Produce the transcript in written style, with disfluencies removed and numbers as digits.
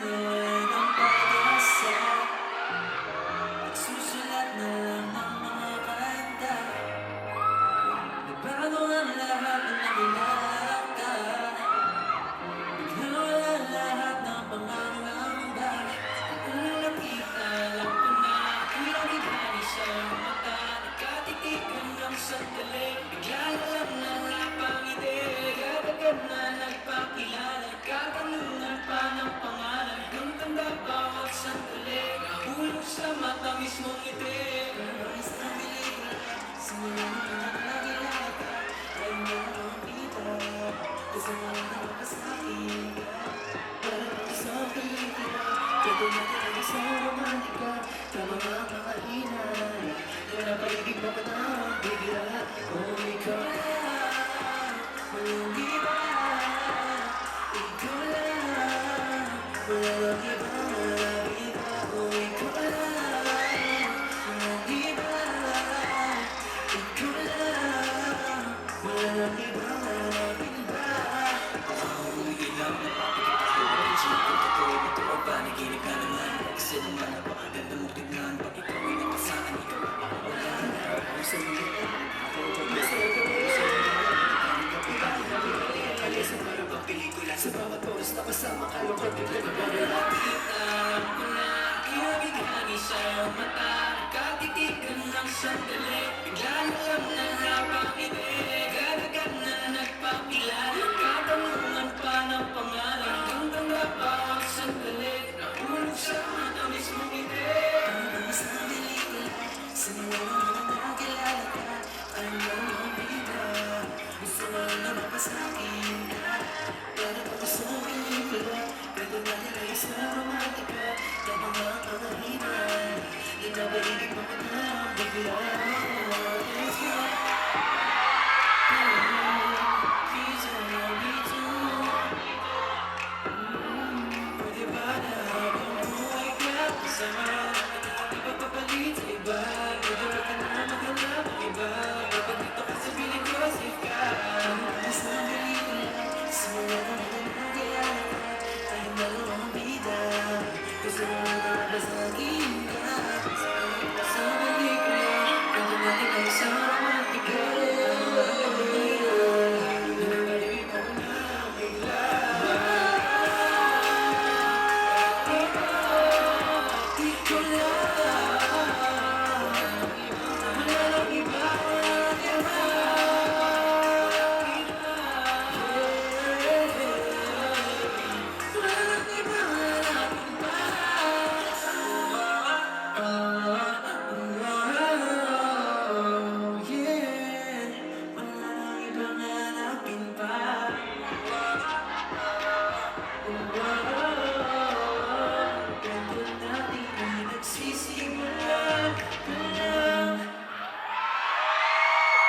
nawalan ng pag-asa. Nagsusulat na lang ng mga kanta. Nagbago ang lahat ng nakilala. Bigla wala lahat ng pangangamba. Unang nakita lang ko na ilang ibali sa mata. Nagkatitigan ng sandali. Bigla lang napangiti. Agad na nagpakilala. Katanungan pa ng pangalan. Ang tanda bawat sandali. Nahulog sa mata mismong ngiti. Paris na pelikula. Simula mo na nakilala ka. Ay nakakita. Kasi nalang ka sa akin. Parang sa pelikula. Pwede natin ang isang romantika. Tama nga ang kakainan. Kaya pag-ibig mo patawag. Bigla. Oh, ikaw lang. Walang iba. Ikaw lang. Walang iba. Walang iba. Oh, ikaw lang. Walang iba. Ikaw lang. Walang iba. Walang iba. Uuwi lang napapakita ko. Napansin ko totoo. Totoo ba? Naginip ka naman. Kasi naman napakaganda mo tignan. Pag ikaw ay nakasaan, ikaw ang mawala na. Ako sa iyo. Ako pag-masaya ko. Sa parang pang pelikula. Sa bawat oras na kasama ka. Lungkot bigla na nakita ko na ihagig-hagi sa iyong mata. Katitigan ng sandali. Bigla na lang napangiti.